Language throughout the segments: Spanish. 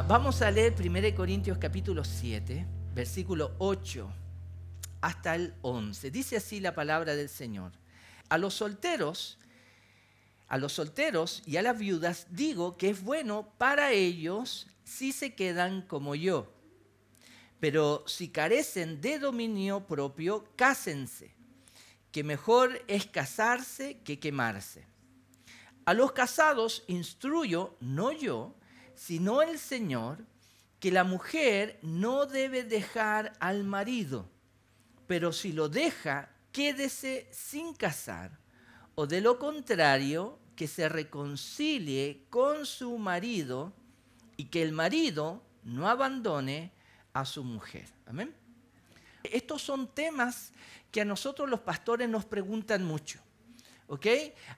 Vamos a leer 1 Corintios capítulo 7, versículo 8 hasta el 11. Dice así la palabra del Señor. A los solteros y a las viudas digo que es bueno para ellos si se quedan como yo. Pero si carecen de dominio propio, cásense, que mejor es casarse que quemarse. A los casados instruyo, no yo, sino el Señor, que la mujer no debe dejar al marido, pero si lo deja, quédese sin casar, o de lo contrario, que se reconcilie con su marido y que el marido no abandone a su mujer. Amén. Estos son temas que a nosotros los pastores nos preguntan mucho. ¿Ok?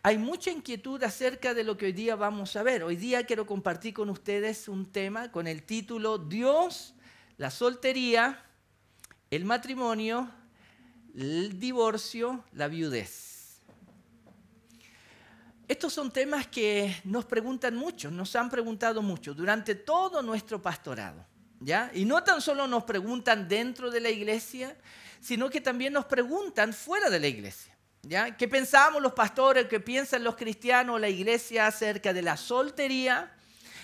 Hay mucha inquietud acerca de lo que hoy día vamos a ver. Hoy día quiero compartir con ustedes un tema con el título Dios, la soltería, el matrimonio, el divorcio, la viudez. Estos son temas que nos preguntan mucho, nos han preguntado mucho durante todo nuestro pastorado, ¿ya? Y no tan solo nos preguntan dentro de la iglesia, sino que también nos preguntan fuera de la iglesia. ¿Ya? ¿Qué pensamos los pastores, qué piensan los cristianos, la iglesia acerca de la soltería,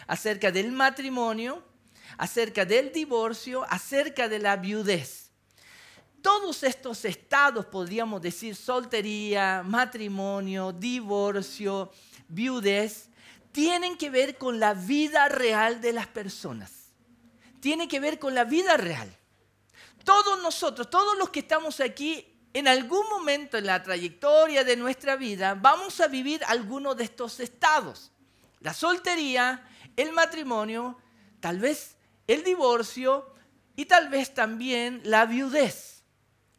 acerca del matrimonio, acerca del divorcio, acerca de la viudez? Todos estos estados, podríamos decir, soltería, matrimonio, divorcio, viudez, tienen que ver con la vida real de las personas. Tienen que ver con la vida real. Todos nosotros, todos los que estamos aquí, en algún momento en la trayectoria de nuestra vida vamos a vivir alguno de estos estados. La soltería, el matrimonio, tal vez el divorcio y tal vez también la viudez.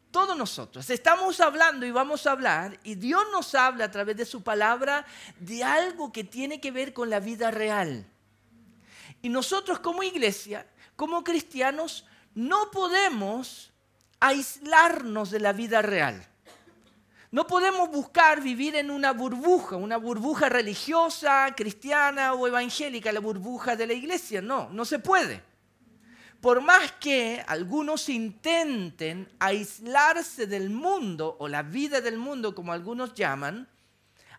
Todos nosotros estamos hablando y vamos a hablar, y Dios nos habla a través de su palabra de algo que tiene que ver con la vida real. Y nosotros como iglesia, como cristianos, no podemos aislarnos de la vida real. No podemos buscar vivir en una burbuja religiosa, cristiana o evangélica, la burbuja de la iglesia. No se puede. Por más que algunos intenten aislarse del mundo o la vida del mundo, como algunos llaman,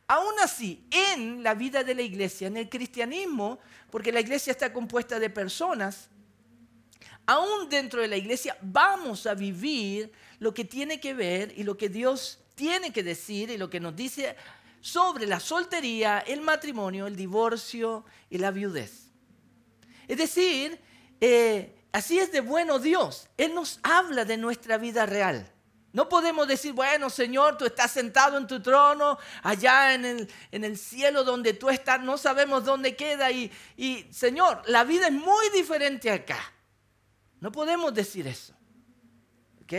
aún así, en la vida de la iglesia, en el cristianismo, porque la iglesia está compuesta de personas, aún dentro de la iglesia vamos a vivir lo que tiene que ver y lo que Dios tiene que decir y lo que nos dice sobre la soltería, el matrimonio, el divorcio y la viudez. Es decir, así es de bueno Dios. Él nos habla de nuestra vida real. No podemos decir, bueno, Señor, tú estás sentado en tu trono, allá en el cielo donde tú estás, no sabemos dónde queda y Señor, la vida es muy diferente acá. No podemos decir eso. ¿Ok?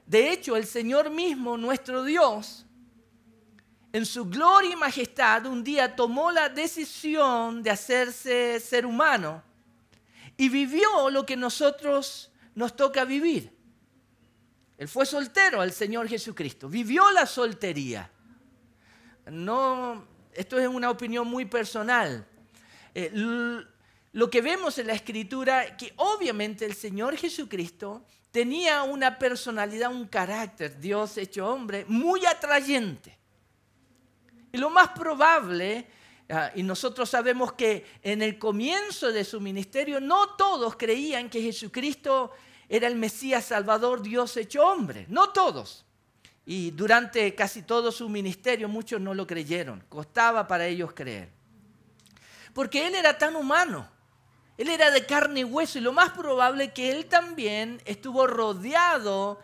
De hecho, el Señor mismo, nuestro Dios, en su gloria y majestad, un día tomó la decisión de hacerse ser humano y vivió lo que nosotros nos toca vivir. Él fue soltero, el Señor Jesucristo. Vivió la soltería. No, esto es una opinión muy personal. Lo que vemos en la Escritura, que obviamente el Señor Jesucristo tenía una personalidad, un carácter, Dios hecho hombre, muy atrayente. Y lo más probable, y nosotros sabemos que en el comienzo de su ministerio, no todos creían que Jesucristo era el Mesías Salvador, Dios hecho hombre. No todos. Y durante casi todo su ministerio muchos no lo creyeron. Costaba para ellos creer. Porque Él era tan humano. Él era de carne y hueso y lo más probable es que Él también estuvo rodeado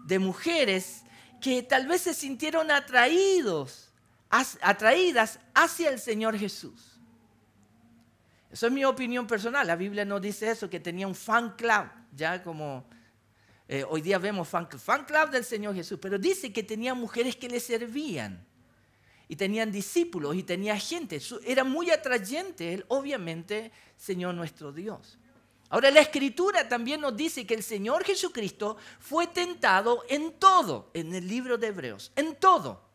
de mujeres que tal vez se sintieron atraídas hacia el Señor Jesús. Eso es mi opinión personal. La Biblia no dice eso, que tenía un fan club, ya como hoy día vemos fan club del Señor Jesús, pero dice que tenía mujeres que le servían y tenían discípulos y tenía gente. Era muy atrayente Él, obviamente, Señor nuestro Dios. Ahora la Escritura también nos dice que el Señor Jesucristo fue tentado en todo, en el libro de Hebreos, en todo.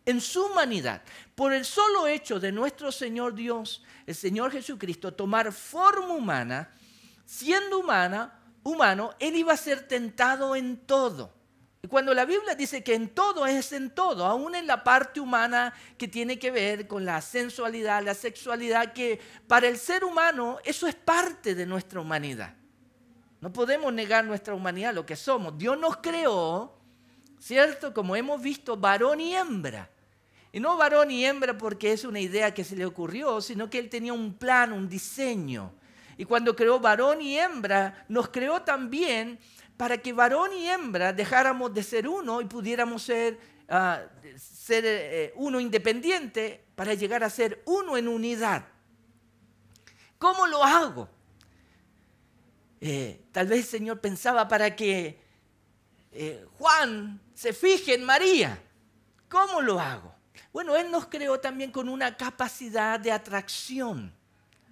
en su humanidad, por el solo hecho de nuestro Señor Dios, el Señor Jesucristo, tomar forma humana, siendo humano, Él iba a ser tentado en todo. Y cuando la Biblia dice que en todo es en todo, aún en la parte humana que tiene que ver con la sensualidad, la sexualidad, que para el ser humano eso es parte de nuestra humanidad. No podemos negar nuestra humanidad, lo que somos. Dios nos creó, ¿cierto? Como hemos visto, varón y hembra. Y no varón y hembra porque es una idea que se le ocurrió, sino que Él tenía un plan, un diseño. Y cuando creó varón y hembra, nos creó también para que varón y hembra dejáramos de ser uno y pudiéramos ser uno independiente para llegar a ser uno en unidad. ¿Cómo lo hago? Tal vez el Señor pensaba para que Juan se fije en María. ¿Cómo lo hago? Bueno, Él nos creó también con una capacidad de atracción,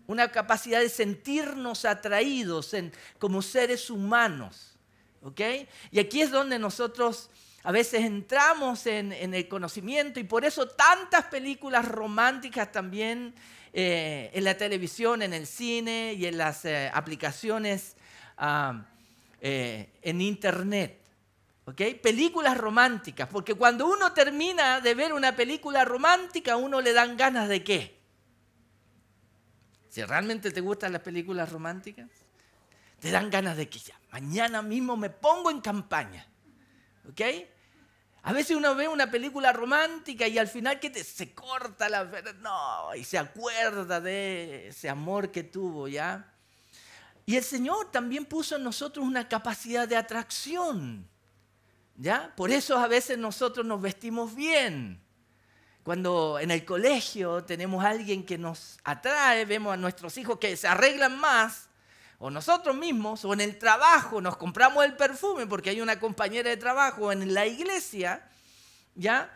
una capacidad de sentirnos atraídos como seres humanos, ¿ok? Y aquí es donde nosotros a veces entramos en el conocimiento y por eso tantas películas románticas también en la televisión, en el cine y en las aplicaciones en internet. ¿Okay? Películas románticas, porque cuando uno termina de ver una película romántica, a uno le dan ganas de ¿qué? Si realmente te gustan las películas románticas, te dan ganas de que ya, mañana mismo me pongo en campaña. ¿Ok? A veces uno ve una película romántica y al final se corta y se acuerda de ese amor que tuvo, ¿ya? Y el Señor también puso en nosotros una capacidad de atracción. ¿Ya? Por eso a veces nosotros nos vestimos bien. Cuando en el colegio tenemos a alguien que nos atrae, vemos a nuestros hijos que se arreglan más, o nosotros mismos, o en el trabajo nos compramos el perfume porque hay una compañera de trabajo, o en la iglesia, ¿ya?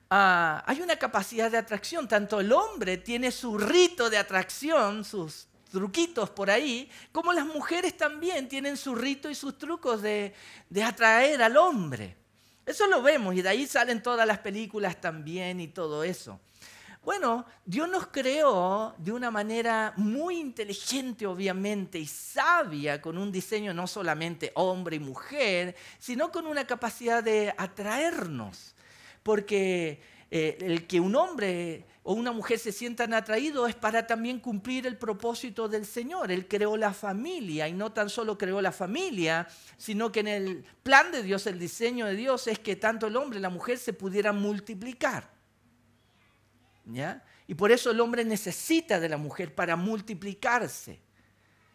Hay una capacidad de atracción. Tanto el hombre tiene su rito de atracción, sus truquitos por ahí, como las mujeres también tienen su rito y sus trucos de atraer al hombre. Eso lo vemos y de ahí salen todas las películas también y todo eso. Bueno, Dios nos creó de una manera muy inteligente, obviamente, y sabia, con un diseño no solamente hombre y mujer, sino con una capacidad de atraernos. Porque el que un hombre o una mujer se sientan atraídos es para también cumplir el propósito del Señor. Él creó la familia y no tan solo creó la familia, sino que en el plan de Dios, el diseño de Dios es que tanto el hombre y la mujer se pudieran multiplicar. ¿Ya? Y por eso el hombre necesita de la mujer para multiplicarse.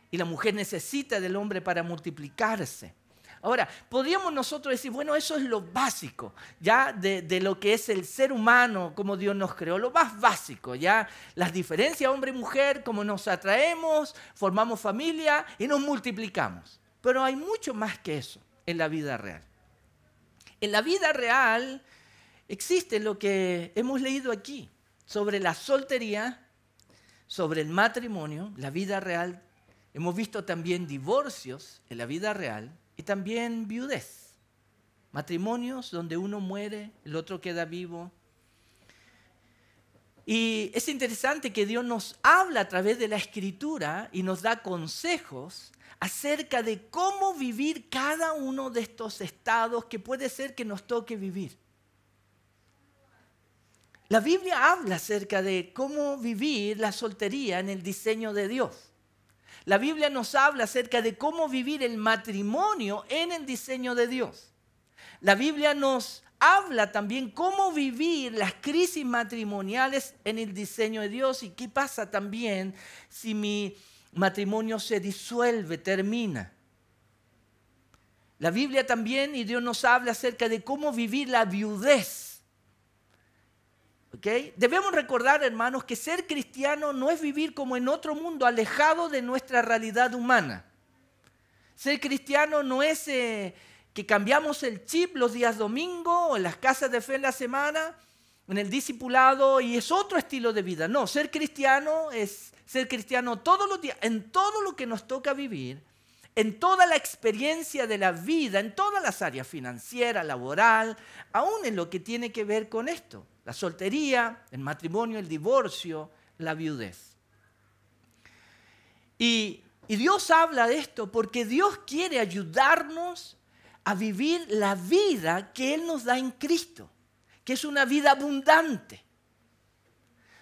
Y la mujer necesita del hombre para multiplicarse. Ahora, podríamos nosotros decir, bueno, eso es lo básico, ya de lo que es el ser humano, como Dios nos creó, lo más básico, ya las diferencias hombre y mujer, cómo nos atraemos, formamos familia y nos multiplicamos. Pero hay mucho más que eso en la vida real. En la vida real existe lo que hemos leído aquí sobre la soltería, sobre el matrimonio, la vida real. Hemos visto también divorcios en la vida real. Y también viudez, matrimonios donde uno muere, el otro queda vivo. Y es interesante que Dios nos habla a través de la Escritura y nos da consejos acerca de cómo vivir cada uno de estos estados que puede ser que nos toque vivir. La Biblia habla acerca de cómo vivir la soltería en el diseño de Dios. La Biblia nos habla acerca de cómo vivir el matrimonio en el diseño de Dios. La Biblia nos habla también cómo vivir las crisis matrimoniales en el diseño de Dios y qué pasa también si mi matrimonio se disuelve, termina. La Biblia también y Dios nos habla acerca de cómo vivir la viudez. ¿Okay? Debemos recordar, hermanos, que ser cristiano no es vivir como en otro mundo, alejado de nuestra realidad humana. Ser cristiano no es que cambiamos el chip los días domingo o en las casas de fe en la semana, en el discipulado y es otro estilo de vida. No, ser cristiano es ser cristiano todos los días, en todo lo que nos toca vivir, en toda la experiencia de la vida, en todas las áreas financiera, laboral, aún en lo que tiene que ver con esto, la soltería, el matrimonio, el divorcio, la viudez. Y Dios habla de esto porque Dios quiere ayudarnos a vivir la vida que Él nos da en Cristo, que es una vida abundante.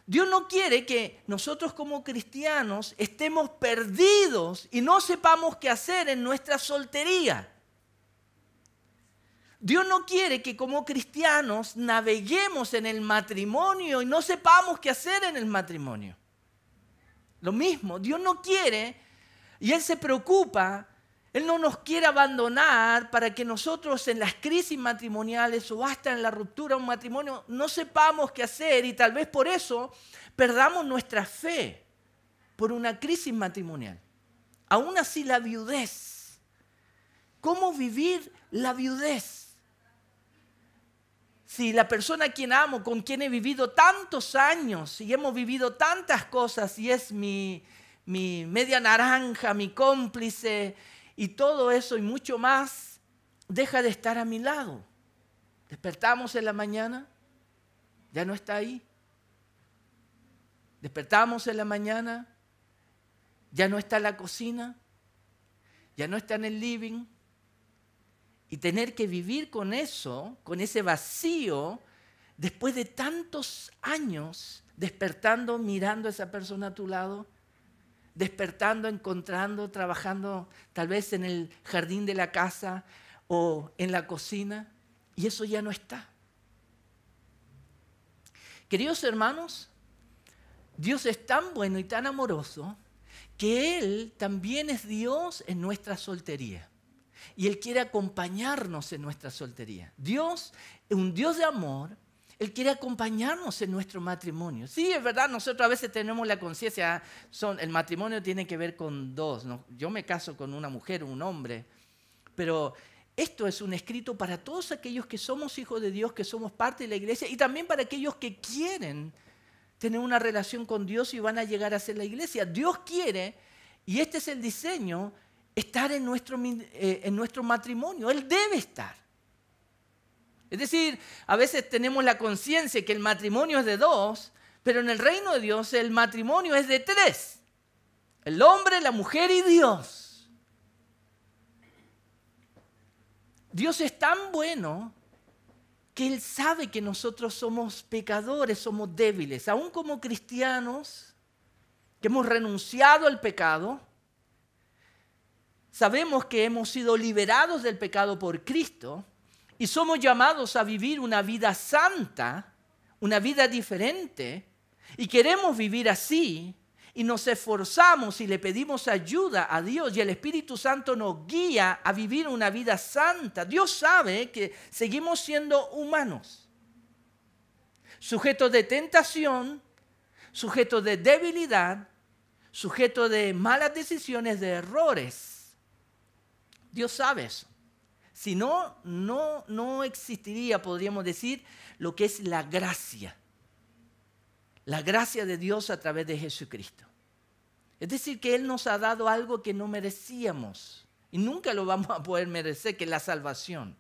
Dios no quiere que nosotros como cristianos estemos perdidos y no sepamos qué hacer en nuestra soltería. Dios no quiere que como cristianos naveguemos en el matrimonio y no sepamos qué hacer en el matrimonio. Lo mismo, Dios no quiere y Él se preocupa. Él no nos quiere abandonar para que nosotros en las crisis matrimoniales o hasta en la ruptura de un matrimonio no sepamos qué hacer y tal vez por eso perdamos nuestra fe por una crisis matrimonial. Aún así la viudez. ¿Cómo vivir la viudez? Si la persona a quien amo, con quien he vivido tantos años y hemos vivido tantas cosas y es mi media naranja, mi cómplice, y todo eso y mucho más, deja de estar a mi lado. Despertamos en la mañana, ya no está ahí. Despertamos en la mañana, ya no está en la cocina, ya no está en el living. Y tener que vivir con eso, con ese vacío, después de tantos años, despertando, mirando a esa persona a tu lado, despertando, encontrando, trabajando tal vez en el jardín de la casa o en la cocina, y eso ya no está. Queridos hermanos, Dios es tan bueno y tan amoroso que Él también es Dios en nuestra soltería. Y Él quiere acompañarnos en nuestra soltería. Dios es un Dios de amor. Él quiere acompañarnos en nuestro matrimonio. Sí, es verdad, nosotros a veces tenemos la conciencia, el matrimonio tiene que ver con dos, ¿no? Yo me caso con una mujer, un hombre, pero esto es un escrito para todos aquellos que somos hijos de Dios, que somos parte de la iglesia, y también para aquellos que quieren tener una relación con Dios y van a llegar a ser la iglesia. Dios quiere, y este es el diseño, estar en nuestro matrimonio. Él debe estar. Es decir, a veces tenemos la conciencia que el matrimonio es de dos, pero en el reino de Dios el matrimonio es de tres. El hombre, la mujer y Dios. Dios es tan bueno que Él sabe que nosotros somos pecadores, somos débiles. Aún como cristianos que hemos renunciado al pecado, sabemos que hemos sido liberados del pecado por Cristo. Y somos llamados a vivir una vida santa, una vida diferente, y queremos vivir así, y nos esforzamos y le pedimos ayuda a Dios, y el Espíritu Santo nos guía a vivir una vida santa. Dios sabe que seguimos siendo humanos, sujetos de tentación, sujetos de debilidad, sujetos de malas decisiones, de errores. Dios sabe eso. Si no, no existiría, podríamos decir, lo que es la gracia. La gracia de Dios a través de Jesucristo. Es decir, que Él nos ha dado algo que no merecíamos. Y nunca lo vamos a poder merecer, que es la salvación.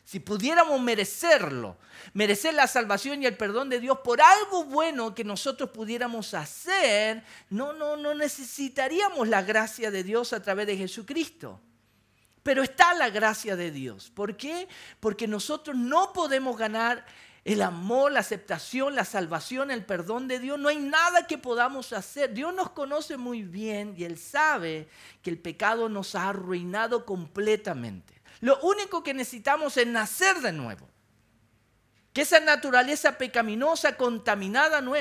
Si pudiéramos merecerlo, merecer la salvación y el perdón de Dios por algo bueno que nosotros pudiéramos hacer, no necesitaríamos la gracia de Dios a través de Jesucristo. Pero está la gracia de Dios. ¿Por qué? Porque nosotros no podemos ganar el amor, la aceptación, la salvación, el perdón de Dios. No hay nada que podamos hacer. Dios nos conoce muy bien y Él sabe que el pecado nos ha arruinado completamente. Lo único que necesitamos es nacer de nuevo. Que esa naturaleza pecaminosa, contaminada, no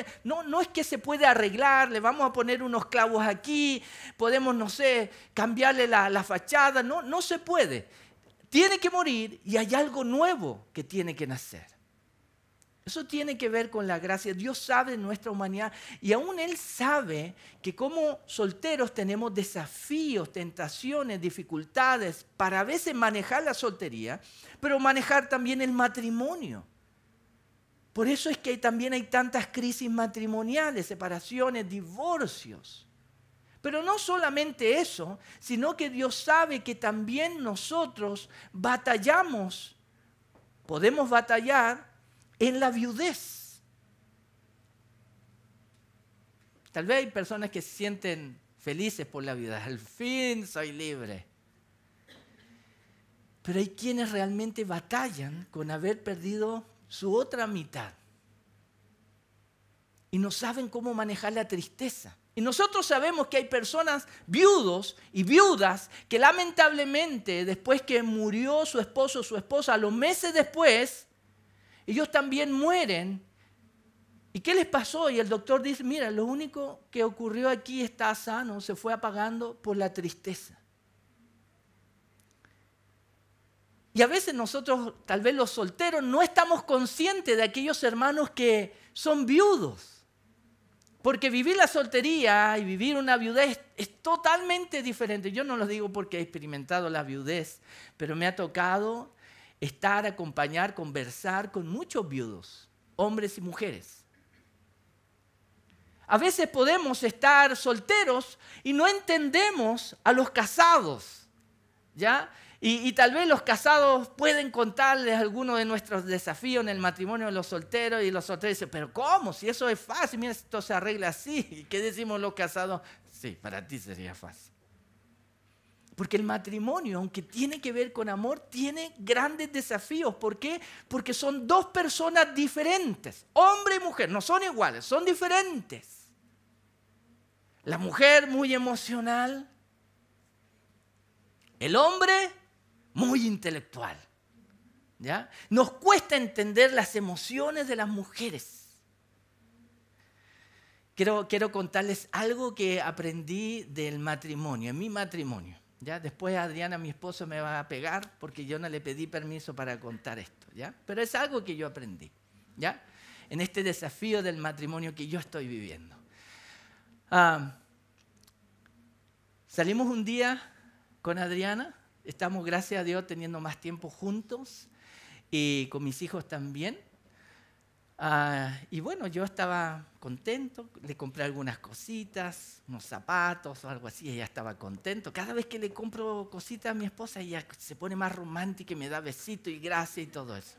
es que se puede arreglar, le vamos a poner unos clavos aquí, podemos, no sé, cambiarle la fachada, no se puede. Tiene que morir y hay algo nuevo que tiene que nacer. Eso tiene que ver con la gracia. Dios sabe nuestra humanidad y aún Él sabe que como solteros tenemos desafíos, tentaciones, dificultades para a veces manejar la soltería, pero manejar también el matrimonio. Por eso es que también hay tantas crisis matrimoniales, separaciones, divorcios. Pero no solamente eso, sino que Dios sabe que también nosotros batallamos, podemos batallar en la viudez. Tal vez hay personas que se sienten felices por la viudez. Al fin soy libre. Pero hay quienes realmente batallan con haber perdido su otra mitad. Y no saben cómo manejar la tristeza. Y nosotros sabemos que hay personas viudos y viudas que lamentablemente después que murió su esposo o su esposa, a los meses después, ellos también mueren. ¿Y qué les pasó? Y el doctor dice, mira, lo único que ocurrió aquí está sano, se fue apagando por la tristeza. Y a veces nosotros, tal vez los solteros, no estamos conscientes de aquellos hermanos que son viudos. Porque vivir la soltería y vivir una viudez es totalmente diferente. Yo no lo digo porque he experimentado la viudez, pero me ha tocado estar, acompañar, conversar con muchos viudos, hombres y mujeres. A veces podemos estar solteros y no entendemos a los casados, ¿ya? Y tal vez los casados pueden contarles algunos de nuestros desafíos en el matrimonio de los solteros, y los solteros dicen, pero ¿cómo? Si eso es fácil, mira, esto se arregla así. ¿Y qué decimos los casados? Sí, para ti sería fácil. Porque el matrimonio, aunque tiene que ver con amor, tiene grandes desafíos. ¿Por qué? Porque son dos personas diferentes. Hombre y mujer, no son iguales, son diferentes. La mujer muy emocional. El hombre muy intelectual. ¿Ya? Nos cuesta entender las emociones de las mujeres. Quiero contarles algo que aprendí del matrimonio, en mi matrimonio. ¿Ya? Después Adriana, mi esposo, me va a pegar porque yo no le pedí permiso para contar esto. ¿Ya? Pero es algo que yo aprendí, ¿ya? En este desafío del matrimonio que yo estoy viviendo. Salimos un día con Adriana. Estamos, gracias a Dios, teniendo más tiempo juntos y con mis hijos también. Y bueno, yo estaba contento, le compré algunas cositas, unos zapatos o algo así, ella estaba contento. Cada vez que le compro cositas a mi esposa, ella se pone más romántica y me da besitos y gracias y todo eso.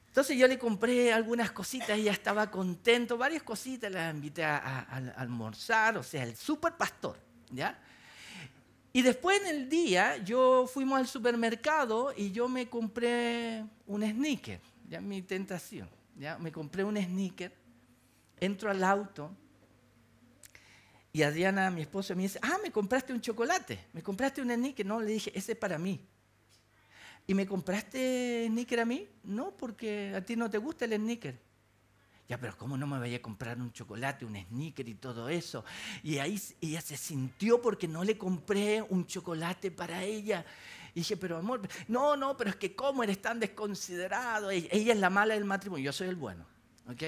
Entonces yo le compré algunas cositas, ella estaba contento, varias cositas, la invité a almorzar, o sea, el super pastor, ¿ya? Y después en el día fuimos al supermercado y yo me compré un sneaker, ya mi tentación, ya me compré un sneaker, entro al auto y Adriana, mi esposa, me dice, me compraste un chocolate, me compraste un sneaker. No, le dije, ese es para mí. ¿Y me compraste sneaker a mí? No, porque a ti no te gusta el sneaker. Ya, pero ¿cómo no me vaya a comprar un chocolate, un sneaker y todo eso? Y ahí ella se sintió porque no le compré un chocolate para ella. Y dije, pero amor, no, pero es que ¿cómo eres tan desconsiderado? Ella es la mala del matrimonio, yo soy el bueno, ¿ok?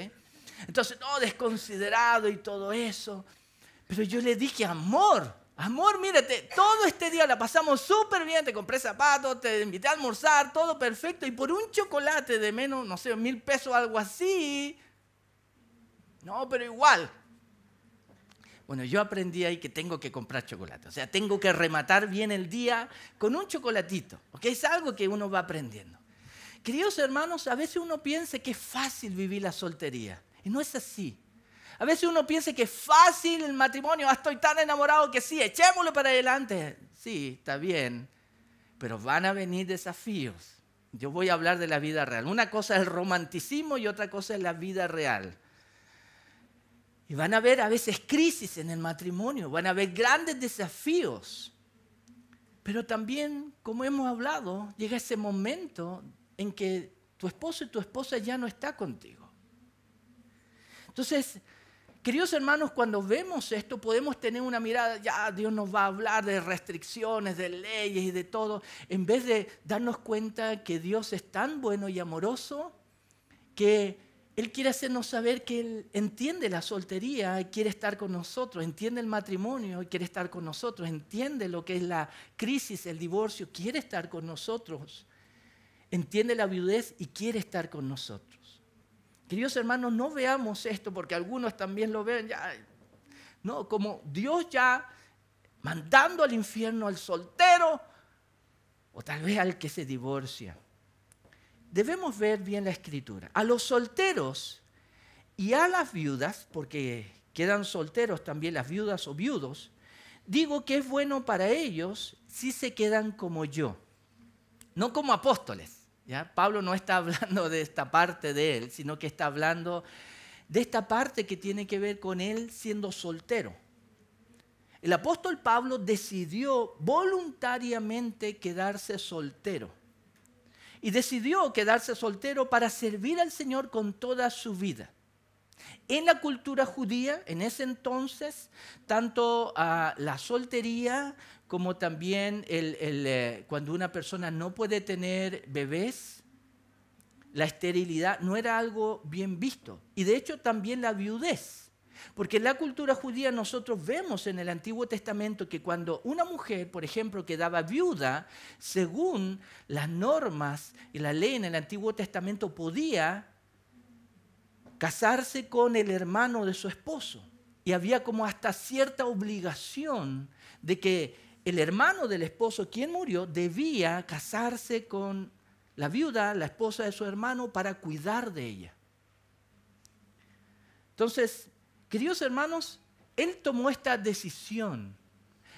Entonces, no, desconsiderado y todo eso. Pero yo le dije, amor, mírate, todo este día la pasamos súper bien, te compré zapatos, te invité a almorzar, todo perfecto. Y por un chocolate de menos, no sé, 1,000 pesos, algo así. No, pero igual. Bueno, yo aprendí ahí que tengo que comprar chocolate. O sea, tengo que rematar bien el día con un chocolatito. ¿Ok? Es algo que uno va aprendiendo. Queridos hermanos, a veces uno piensa que es fácil vivir la soltería. Y no es así. A veces uno piensa que es fácil el matrimonio. Estoy tan enamorado que sí, echémoslo para adelante. Sí, está bien. Pero van a venir desafíos. Yo voy a hablar de la vida real. Una cosa es el romanticismo y otra cosa es la vida real. Y van a haber a veces crisis en el matrimonio, van a haber grandes desafíos. Pero también, como hemos hablado, llega ese momento en que tu esposo y tu esposa ya no está contigo. Entonces, queridos hermanos, cuando vemos esto podemos tener una mirada, ya Dios nos va a hablar de restricciones, de leyes y de todo, en vez de darnos cuenta que Dios es tan bueno y amoroso que Él quiere hacernos saber que Él entiende la soltería y quiere estar con nosotros, entiende el matrimonio y quiere estar con nosotros, entiende lo que es la crisis, el divorcio, quiere estar con nosotros, entiende la viudez y quiere estar con nosotros. Queridos hermanos, no veamos esto porque algunos también lo ven, ya, ¿no? Como Dios ya mandando al infierno al soltero o tal vez al que se divorcia. Debemos ver bien la Escritura. A los solteros y a las viudas, porque quedan solteros también las viudas o viudos, digo que es bueno para ellos si se quedan como yo, no como apóstoles. ¿Ya? Pablo no está hablando de esta parte de él, sino que está hablando de esta parte que tiene que ver con él siendo soltero. El apóstol Pablo decidió voluntariamente quedarse soltero. Y decidió quedarse soltero para servir al Señor con toda su vida. En la cultura judía, en ese entonces, tanto la soltería como también cuando una persona no puede tener bebés, la esterilidad no era algo bien visto. Y de hecho también la viudez. Porque en la cultura judía nosotros vemos en el Antiguo Testamento que cuando una mujer, por ejemplo, quedaba viuda, según las normas y la ley en el Antiguo Testamento, podía casarse con el hermano de su esposo. Y había como hasta cierta obligación de que el hermano del esposo, quien murió, debía casarse con la viuda, la esposa de su hermano, para cuidar de ella. Entonces, queridos hermanos, él tomó esta decisión.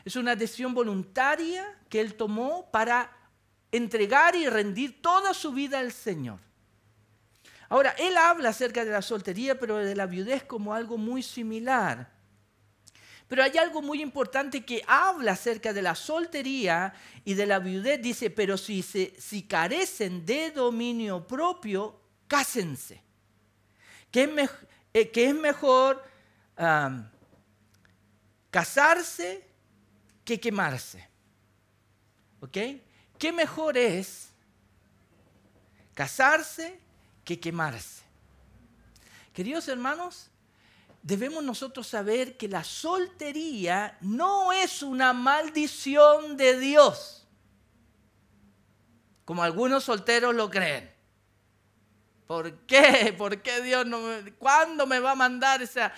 Es una decisión voluntaria que él tomó para entregar y rendir toda su vida al Señor. Ahora, él habla acerca de la soltería, pero de la viudez como algo muy similar. Pero hay algo muy importante que habla acerca de la soltería y de la viudez. Dice, pero si carecen de dominio propio, cásense. Que es mejor casarse que quemarse. ¿Ok? ¿Qué mejor es casarse que quemarse? Queridos hermanos, debemos nosotros saber que la soltería no es una maldición de Dios, como algunos solteros lo creen. ¿Por qué? ¿Por qué Dios cuándo me va a mandar esa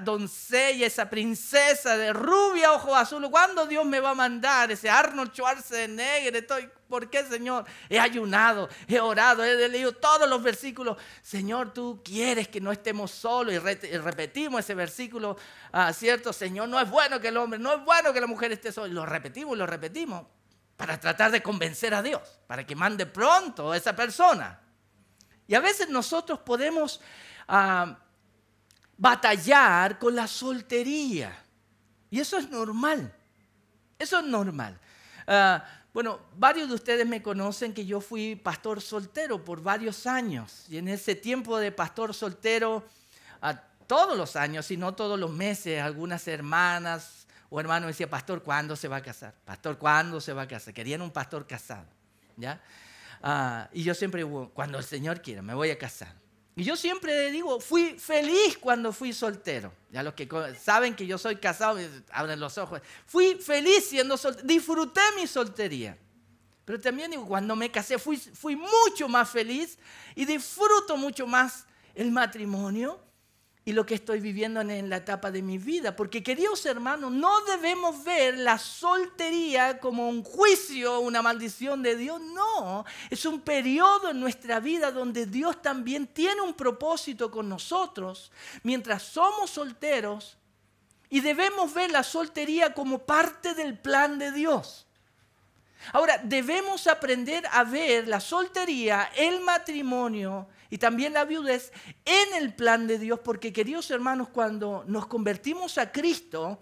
doncella, esa princesa de rubia, ojos azules? ¿Cuándo Dios me va a mandar ese Arnold Schwarzenegger? ¿Por qué, Señor? He ayunado, he orado, he leído todos los versículos. Señor, tú quieres que no estemos solos. Y repetimos ese versículo, ¿cierto? Señor, no es bueno que el hombre, no es bueno que la mujer esté sola. Lo repetimos para tratar de convencer a Dios, para que mande pronto a esa persona. Y a veces nosotros podemos batallar con la soltería. Y eso es normal. Eso es normal. Bueno, varios de ustedes me conocen que yo fui pastor soltero por varios años. Y en ese tiempo de pastor soltero, todos los años, y no todos los meses, algunas hermanas o hermanos me decían, pastor, ¿cuándo se va a casar? Pastor, ¿cuándo se va a casar? Querían un pastor casado, ¿ya? Y yo siempre digo, cuando el Señor quiera, me voy a casar. Y yo siempre digo, fui feliz cuando fui soltero. Ya los que saben que yo soy casado, abren los ojos. Fui feliz siendo soltero, disfruté mi soltería. Pero también digo, cuando me casé fui mucho más feliz y disfruto mucho más el matrimonio y lo que estoy viviendo en la etapa de mi vida. Porque, queridos hermanos, no debemos ver la soltería como un juicio, una maldición de Dios. No, es un periodo en nuestra vida donde Dios también tiene un propósito con nosotros mientras somos solteros, y debemos ver la soltería como parte del plan de Dios. Ahora, debemos aprender a ver la soltería, el matrimonio y también la viudez en el plan de Dios, porque, queridos hermanos, cuando nos convertimos a Cristo,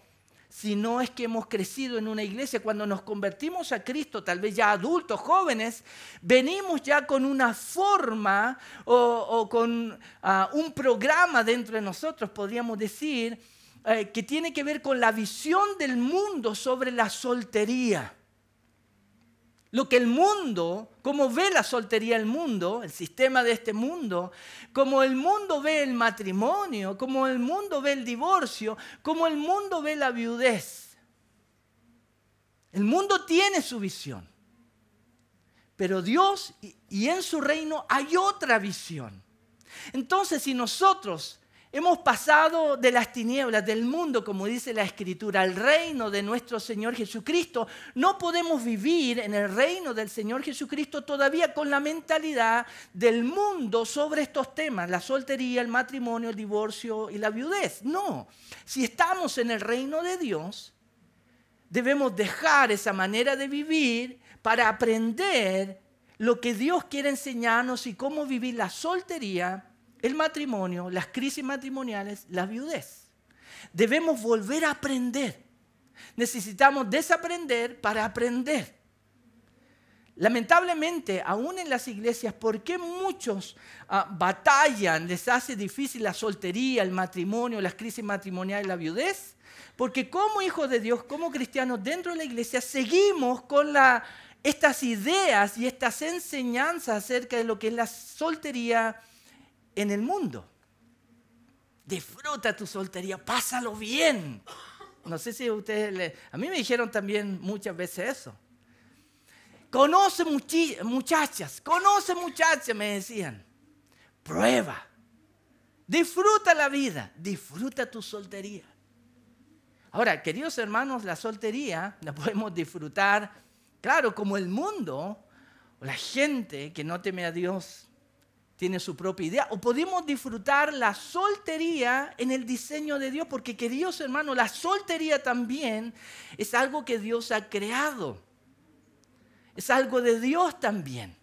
si no es que hemos crecido en una iglesia, cuando nos convertimos a Cristo, tal vez ya adultos, jóvenes, venimos ya con una forma o con un programa dentro de nosotros, podríamos decir, que tiene que ver con la visión del mundo sobre la soltería. Lo que el mundo, cómo ve la soltería el mundo, el sistema de este mundo, cómo el mundo ve el matrimonio, cómo el mundo ve el divorcio, cómo el mundo ve la viudez. El mundo tiene su visión, pero Dios y en su reino hay otra visión. Entonces, si nosotros Hemos pasado de las tinieblas del mundo, como dice la Escritura, al reino de nuestro Señor Jesucristo. No podemos vivir en el reino del Señor Jesucristo todavía con la mentalidad del mundo sobre estos temas, la soltería, el matrimonio, el divorcio y la viudez. No, si estamos en el reino de Dios, debemos dejar esa manera de vivir para aprender lo que Dios quiere enseñarnos y cómo vivir la soltería, el matrimonio, las crisis matrimoniales, la viudez. Debemos volver a aprender. Necesitamos desaprender para aprender. Lamentablemente, aún en las iglesias, ¿por qué muchos batallan, les hace difícil la soltería, el matrimonio, las crisis matrimoniales, la viudez? Porque como hijos de Dios, como cristianos dentro de la iglesia, seguimos con estas ideas y estas enseñanzas acerca de lo que es la soltería en el mundo. Disfruta tu soltería, pásalo bien. No sé si ustedes, a mí me dijeron también muchas veces eso. Conoce muchachas, me decían. Prueba, disfruta la vida, disfruta tu soltería. Ahora, queridos hermanos, la soltería la podemos disfrutar, claro, como el mundo, o la gente que no teme a Dios tiene su propia idea, o podemos disfrutar la soltería en el diseño de Dios, porque queridos hermanos, la soltería también es algo que Dios ha creado, es algo de Dios también.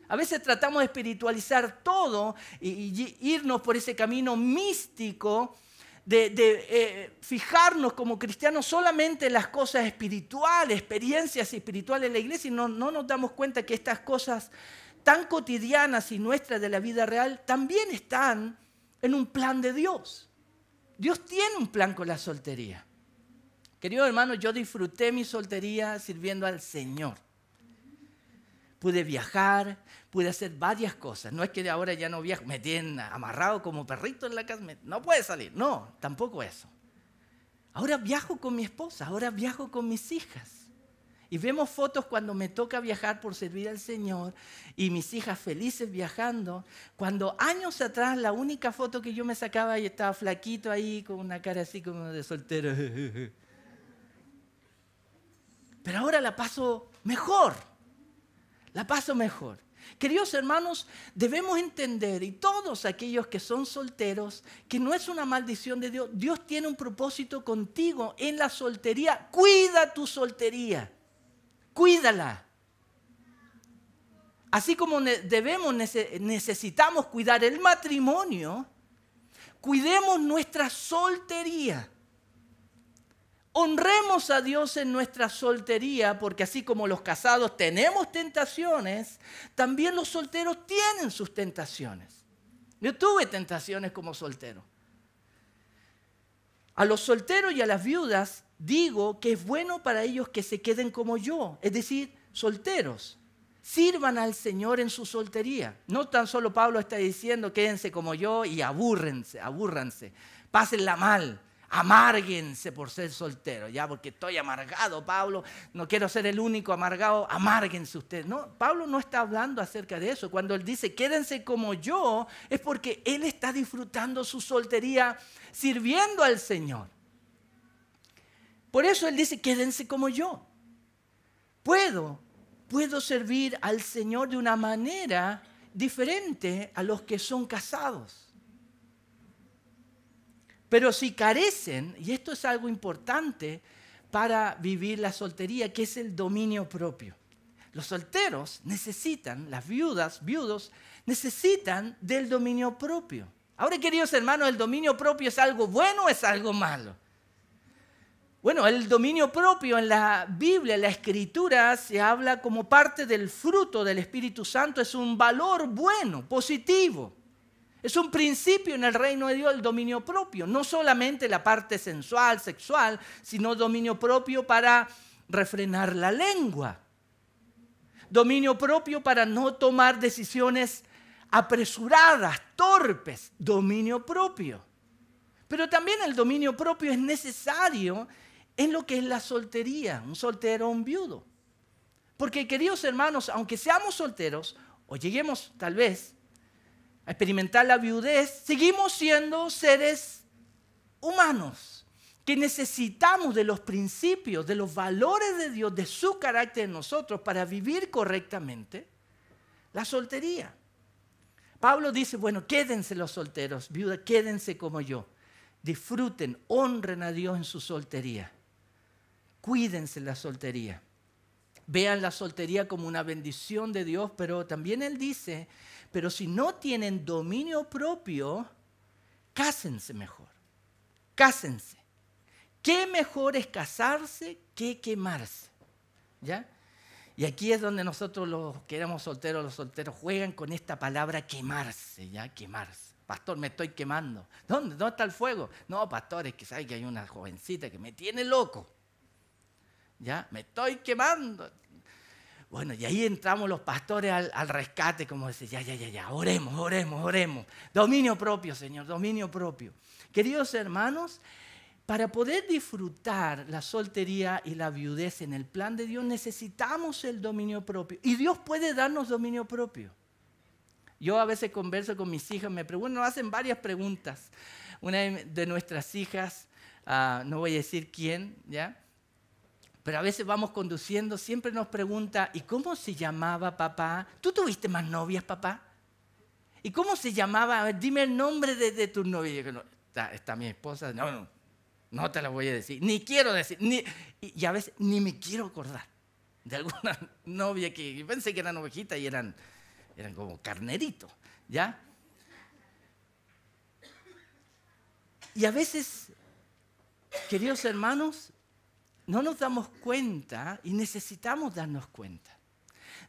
A veces tratamos de espiritualizar todo y irnos por ese camino místico de fijarnos como cristianos solamente en las cosas espirituales, experiencias espirituales de la iglesia, y no nos damos cuenta que estas cosas tan cotidianas y nuestras de la vida real también están en un plan de Dios. Dios tiene un plan con la soltería. Queridos hermanos, yo disfruté mi soltería sirviendo al Señor. Pude viajar, pude hacer varias cosas. No es que ahora ya no viajo, me tienen amarrado como perrito en la casa, no puede salir. No, tampoco eso. Ahora viajo con mi esposa, ahora viajo con mis hijas. Y vemos fotos cuando me toca viajar por servir al Señor y mis hijas felices viajando. Cuando años atrás la única foto que yo me sacaba y estaba flaquito ahí con una cara así como de soltero. Pero ahora la paso mejor. La paso mejor. Queridos hermanos, debemos entender, y todos aquellos que son solteros, que no es una maldición de Dios. Dios tiene un propósito contigo en la soltería. Cuida tu soltería. Cuídala. Así como necesitamos cuidar el matrimonio, cuidemos nuestra soltería. Honremos a Dios en nuestra soltería, porque así como los casados tenemos tentaciones, también los solteros tienen sus tentaciones. Yo tuve tentaciones como soltero. A los solteros y a las viudas digo que es bueno para ellos que se queden como yo, es decir, solteros. Sirvan al Señor en su soltería. No tan solo Pablo está diciendo quédense como yo y abúrranse, pásenla mal. Amárguense por ser soltero, ya, porque estoy amargado, Pablo, no quiero ser el único amargado, amárguense ustedes. No, Pablo no está hablando acerca de eso. Cuando él dice quédense como yo, es porque él está disfrutando su soltería sirviendo al Señor. Por eso él dice quédense como yo. Puedo servir al Señor de una manera diferente a los que son casados. Pero si carecen, y esto es algo importante para vivir la soltería, que es el dominio propio. Los solteros necesitan, las viudos, necesitan del dominio propio. Ahora, queridos hermanos, ¿el dominio propio es algo bueno o es algo malo? Bueno, el dominio propio en la Biblia, en la Escritura, se habla como parte del fruto del Espíritu Santo. Es un valor bueno, positivo. Es un principio en el reino de Dios el dominio propio. No solamente la parte sensual, sexual, sino dominio propio para refrenar la lengua. Dominio propio para no tomar decisiones apresuradas, torpes. Dominio propio. Pero también el dominio propio es necesario en lo que es la soltería, un soltero o un viudo. Porque, queridos hermanos, aunque seamos solteros o lleguemos tal vez a experimentar la viudez, seguimos siendo seres humanos que necesitamos de los principios, de los valores de Dios, de su carácter en nosotros para vivir correctamente la soltería. Pablo dice, bueno, quédense los solteros, viudas, quédense como yo. Disfruten, honren a Dios en su soltería. Cuídense la soltería. Vean la soltería como una bendición de Dios, pero también él dice, pero si no tienen dominio propio, cásense mejor. Cásense. ¿Qué mejor es casarse que quemarse? ¿Ya? Y aquí es donde nosotros los que éramos solteros, los solteros juegan con esta palabra quemarse, ¿ya? Quemarse. Pastor, me estoy quemando. ¿Dónde está el fuego? No, pastor, es que sabe que hay una jovencita que me tiene loco. ¿Ya? Me estoy quemando. Bueno, y ahí entramos los pastores al rescate, como decir, ya, oremos. Dominio propio, Señor, dominio propio. Queridos hermanos, para poder disfrutar la soltería y la viudez en el plan de Dios, necesitamos el dominio propio. Y Dios puede darnos dominio propio. Yo a veces converso con mis hijas, me preguntan, nos hacen varias preguntas. Una de nuestras hijas, no voy a decir quién, ¿ya? Pero a veces vamos conduciendo, siempre nos pregunta, ¿y cómo se llamaba papá? ¿Tú tuviste más novias, papá? ¿Y cómo se llamaba? A ver, dime el nombre de tu novia. No, está mi esposa, no te la voy a decir, ni quiero decir, y a veces ni me quiero acordar de alguna novia que pensé que eran ovejitas y eran como carneritos, ¿ya? Y a veces, queridos hermanos, no nos damos cuenta y necesitamos darnos cuenta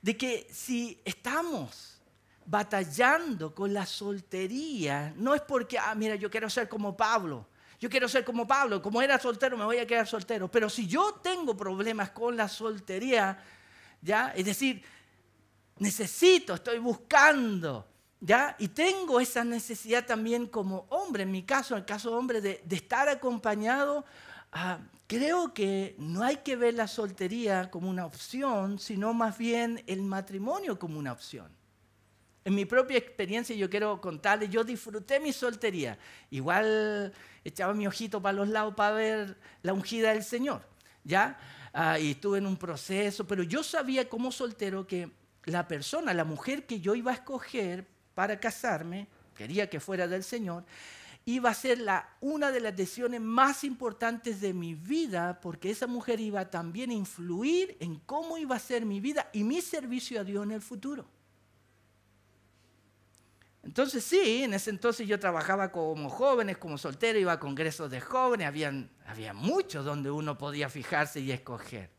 de que si estamos batallando con la soltería, no es porque, mira, yo quiero ser como Pablo. Yo quiero ser como Pablo, como era soltero me voy a quedar soltero. Pero si yo tengo problemas con la soltería, ¿ya? Es decir, estoy buscando, ¿ya? Y tengo esa necesidad también como hombre, en mi caso, en el caso de hombre, de estar acompañado. Creo que no hay que ver la soltería como una opción, sino más bien el matrimonio como una opción. En mi propia experiencia yo quiero contarles, yo disfruté mi soltería. Igual echaba mi ojito para los lados para ver la ungida del Señor, ¿ya? Y estuve en un proceso, pero yo sabía como soltero que la persona, la mujer que yo iba a escoger para casarme, quería que fuera del Señor, iba a ser una de las decisiones más importantes de mi vida, porque esa mujer iba también a influir en cómo iba a ser mi vida y mi servicio a Dios en el futuro. Entonces sí, en ese entonces yo trabajaba como jóvenes, como soltero, iba a congresos de jóvenes, había muchos donde uno podía fijarse y escoger.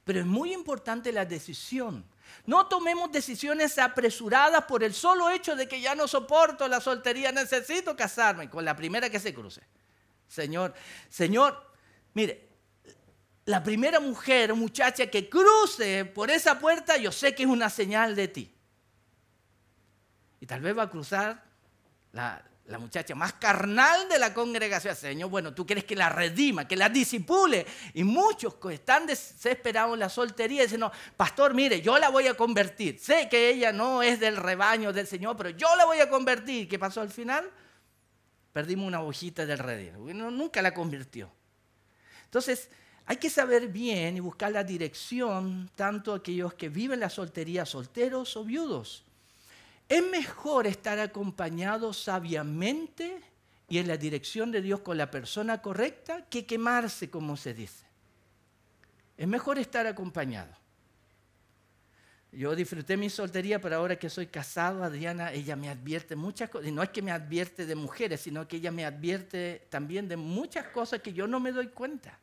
Pero es muy importante la decisión. No tomemos decisiones apresuradas por el solo hecho de que ya no soporto la soltería, necesito casarme con la primera que se cruce. Señor, mire, la primera mujer o muchacha que cruce por esa puerta, yo sé que es una señal de ti. Y tal vez va a cruzar la muchacha más carnal de la congregación. Señor, bueno, tú quieres que la redima, que la disipule. Y muchos que están desesperados en la soltería dicen, no, pastor, mire, yo la voy a convertir. Sé que ella no es del rebaño del Señor, pero yo la voy a convertir. ¿Qué pasó al final? Perdimos una hojita del redero. Nunca la convirtió. Entonces, hay que saber bien y buscar la dirección, tanto aquellos que viven la soltería, solteros o viudos. Es mejor estar acompañado sabiamente y en la dirección de Dios con la persona correcta que quemarse, como se dice. Es mejor estar acompañado. Yo disfruté mi soltería, pero ahora que soy casado, Adriana, ella me advierte muchas cosas. Y no es que me advierte de mujeres, sino que ella me advierte también de muchas cosas que yo no me doy cuenta.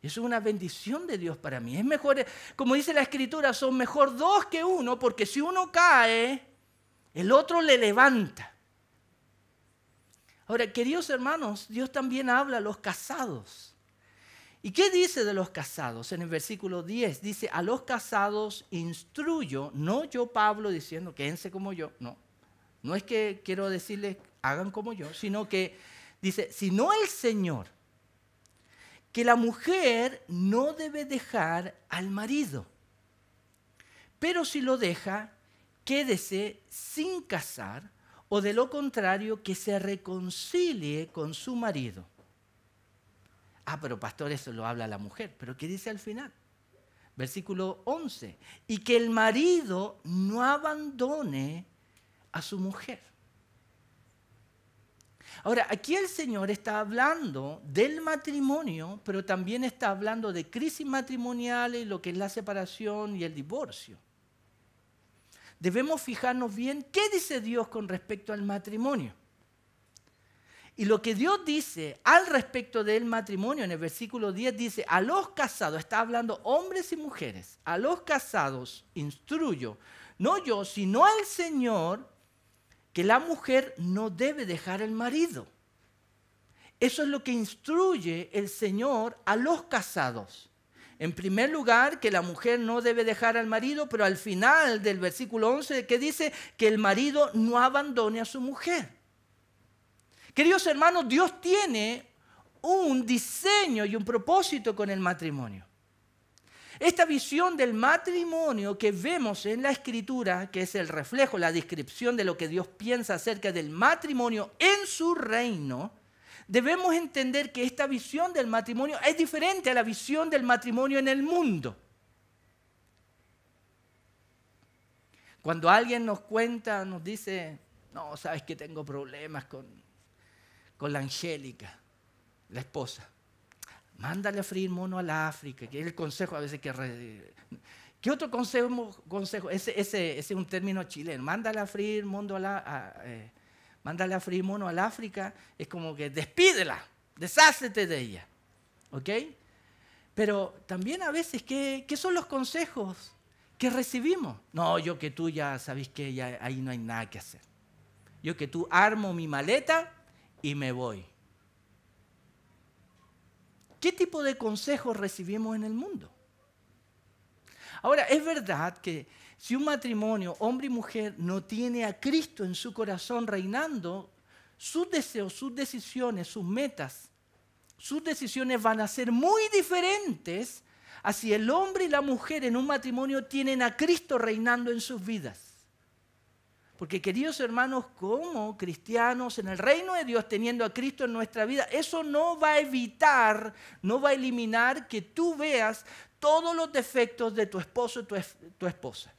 Eso es una bendición de Dios para mí. Es mejor, como dice la Escritura, son mejor dos que uno, porque si uno cae, el otro le levanta. Ahora, queridos hermanos, Dios también habla a los casados. ¿Y qué dice de los casados? En el versículo 10 dice, a los casados instruyo, no yo Pablo diciendo, quédense como yo, no es que quiero decirles, hagan como yo, sino que dice, sino el Señor, que la mujer no debe dejar al marido, pero si lo deja, quédese sin casar, o de lo contrario, que se reconcilie con su marido. Ah, pero pastor, eso lo habla la mujer. ¿Pero qué dice al final? Versículo 11. Y que el marido no abandone a su mujer. Ahora, aquí el Señor está hablando del matrimonio, pero también está hablando de crisis matrimoniales, lo que es la separación y el divorcio. Debemos fijarnos bien qué dice Dios con respecto al matrimonio. Y lo que Dios dice al respecto del matrimonio, en el versículo 10 dice, a los casados, está hablando hombres y mujeres, a los casados instruyo, no yo, sino al Señor, que la mujer no debe dejar al marido. Eso es lo que instruye el Señor a los casados. En primer lugar, que la mujer no debe dejar al marido, pero al final del versículo 11, que dice que el marido no abandone a su mujer. Queridos hermanos, Dios tiene un diseño y un propósito con el matrimonio. Esta visión del matrimonio que vemos en la Escritura, que es el reflejo, la descripción de lo que Dios piensa acerca del matrimonio en su reino, debemos entender que esta visión del matrimonio es diferente a la visión del matrimonio en el mundo. Cuando alguien nos cuenta, nos dice, no, sabes que tengo problemas con la Angélica, la esposa. Mándale a freír mono al África, que es el consejo a veces que... ¿Qué otro consejo? Ese es un término chileno. Mándale a freír mono mándale a freír mono al África, es como que despídela, deshácete de ella. ¿Ok? Pero también a veces, ¿qué son los consejos que recibimos? No, yo que tú ya sabes que ya ahí no hay nada que hacer. Yo que tú armo mi maleta y me voy. ¿Qué tipo de consejos recibimos en el mundo? Ahora, es verdad que si un matrimonio, hombre y mujer, no tiene a Cristo en su corazón reinando, sus deseos, sus decisiones, sus metas, sus decisiones van a ser muy diferentes a si el hombre y la mujer en un matrimonio tienen a Cristo reinando en sus vidas. Porque, queridos hermanos, como cristianos en el reino de Dios, teniendo a Cristo en nuestra vida, eso no va a evitar, no va a eliminar que tú veas todos los defectos de tu esposo y tu esposa.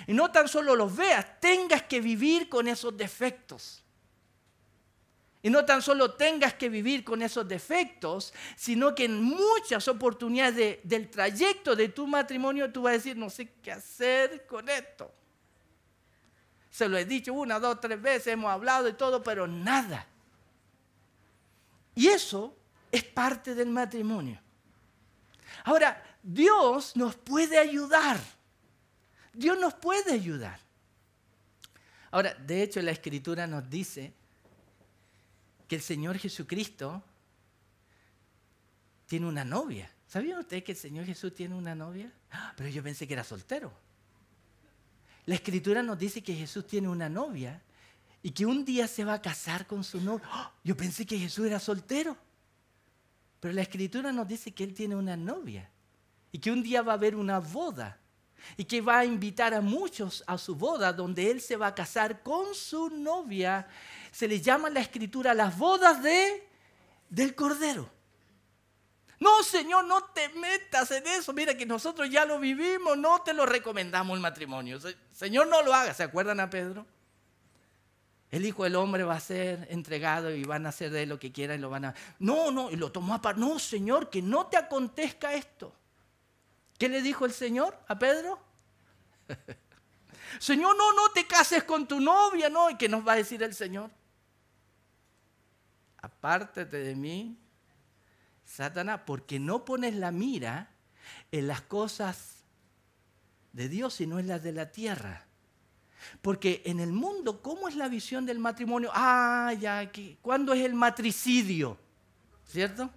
Y no tan solo los veas, tengas que vivir con esos defectos. Y no tan solo tengas que vivir con esos defectos, sino que en muchas oportunidades del trayecto de tu matrimonio tú vas a decir, no sé qué hacer con esto. Se lo he dicho 1, 2, 3 veces, hemos hablado de todo, pero nada. Y eso es parte del matrimonio. Ahora, Dios nos puede ayudar. Dios nos puede ayudar. Ahora, de hecho, la Escritura nos dice que el Señor Jesucristo tiene una novia. ¿Sabían ustedes que el Señor Jesús tiene una novia? Pero yo pensé que era soltero. La Escritura nos dice que Jesús tiene una novia y que un día se va a casar con su novia. Yo pensé que Jesús era soltero. Pero la Escritura nos dice que Él tiene una novia y que un día va a haber una boda y que va a invitar a muchos a su boda donde Él se va a casar con su novia. Se le llama en la Escritura las bodas del Cordero. No, Señor, no te metas en eso. Mira que nosotros ya lo vivimos, no te lo recomendamos el matrimonio. Señor, no lo haga. ¿Se acuerdan a Pedro? El Hijo del Hombre va a ser entregado y van a hacer de él lo que quieran y lo van a... No, y lo tomó aparte. No, Señor, que no te acontezca esto. ¿Qué le dijo el Señor a Pedro? Señor, no te cases con tu novia, ¿no? ¿Y qué nos va a decir el Señor? Apártate de mí, Satanás, porque no pones la mira en las cosas de Dios, sino en las de la tierra. Porque en el mundo, ¿cómo es la visión del matrimonio? ¿Cuándo es el matricidio? ¿Cierto?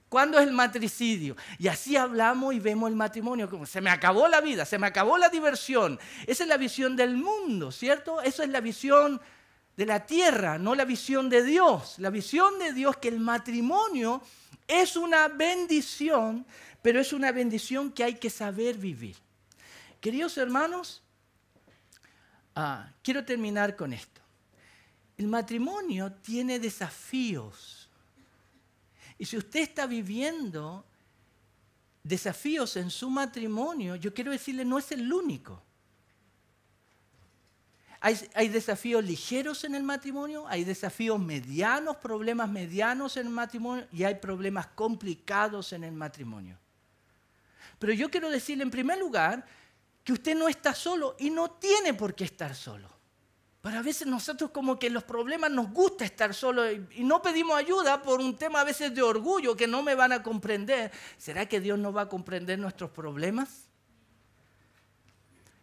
¿Cuándo es el matricidio? Y así hablamos y vemos el matrimonio como se me acabó la vida, se me acabó la diversión. Esa es la visión del mundo, ¿cierto? Esa es la visión de la tierra, no la visión de Dios. La visión de Dios es que el matrimonio es una bendición, pero es una bendición que hay que saber vivir. Queridos hermanos, Quiero terminar con esto. El matrimonio tiene desafíos. Y si usted está viviendo desafíos en su matrimonio, yo quiero decirle, no es el único. Hay desafíos ligeros en el matrimonio, hay desafíos medianos, problemas medianos en el matrimonio y hay problemas complicados en el matrimonio. Pero yo quiero decirle en primer lugar que usted no está solo y no tiene por qué estar solo. Pero a veces nosotros como que los problemas nos gusta estar solos y no pedimos ayuda por un tema a veces de orgullo, que no me van a comprender. ¿Será que Dios no va a comprender nuestros problemas?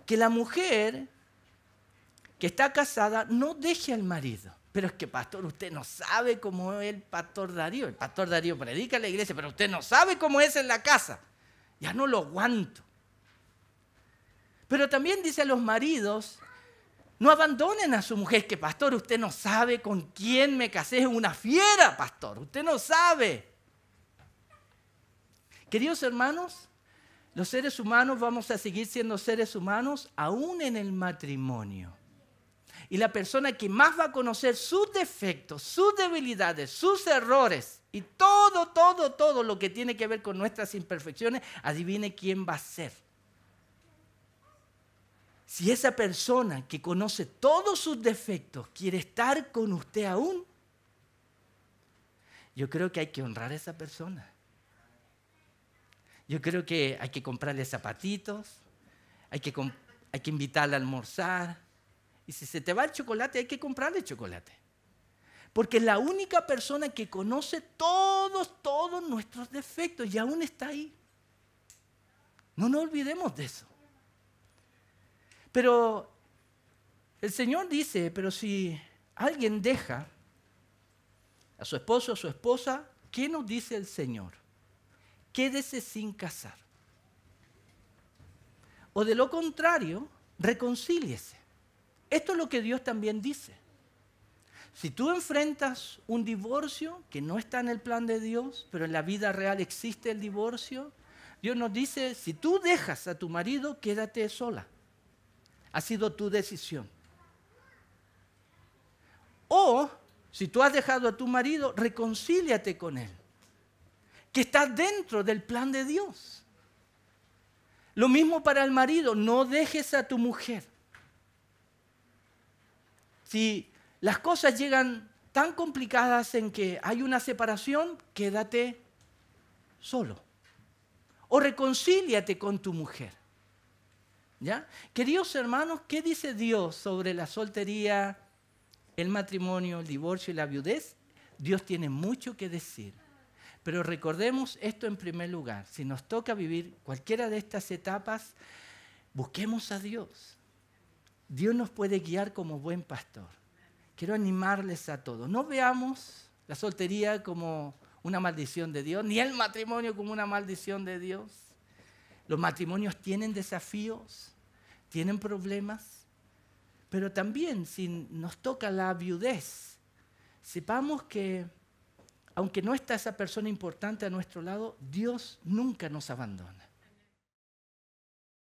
Que la mujer que está casada no deje al marido. Pero es que, pastor, usted no sabe cómo es el pastor Darío. El pastor Darío predica en la iglesia, pero usted no sabe cómo es en la casa. Ya no lo aguanto. Pero también dice a los maridos, no abandonen a su mujer, que pastor, usted no sabe con quién me casé, es una fiera, pastor, usted no sabe. Queridos hermanos, los seres humanos vamos a seguir siendo seres humanos aún en el matrimonio. Y la persona que más va a conocer sus defectos, sus debilidades, sus errores y todo lo que tiene que ver con nuestras imperfecciones, adivine quién va a ser. Si esa persona que conoce todos sus defectos quiere estar con usted aún, yo creo que hay que honrar a esa persona. Yo creo que hay que comprarle zapatitos, hay que invitarla a almorzar. Y si se te va el chocolate, hay que comprarle chocolate. Porque es la única persona que conoce todos nuestros defectos y aún está ahí. No nos olvidemos de eso. Pero el Señor dice, pero si alguien deja a su esposo o a su esposa, ¿qué nos dice el Señor? Quédese sin casar. O de lo contrario, reconcíliese. Esto es lo que Dios también dice. Si tú enfrentas un divorcio que no está en el plan de Dios, pero en la vida real existe el divorcio, Dios nos dice, si tú dejas a tu marido, quédate sola. Ha sido tu decisión. O, si tú has dejado a tu marido, reconcíliate con él, que está dentro del plan de Dios. Lo mismo para el marido, no dejes a tu mujer. Si las cosas llegan tan complicadas en que hay una separación, quédate solo. O reconcíliate con tu mujer. ¿Ya? Queridos hermanos, ¿qué dice Dios sobre la soltería, el matrimonio, el divorcio y la viudez? Dios tiene mucho que decir. Pero recordemos esto en primer lugar. Si nos toca vivir cualquiera de estas etapas, busquemos a Dios. Dios nos puede guiar como buen pastor. Quiero animarles a todos. No veamos la soltería como una maldición de Dios, ni el matrimonio como una maldición de Dios. Los matrimonios tienen desafíos, tienen problemas, pero también si nos toca la viudez, sepamos que aunque no está esa persona importante a nuestro lado, Dios nunca nos abandona.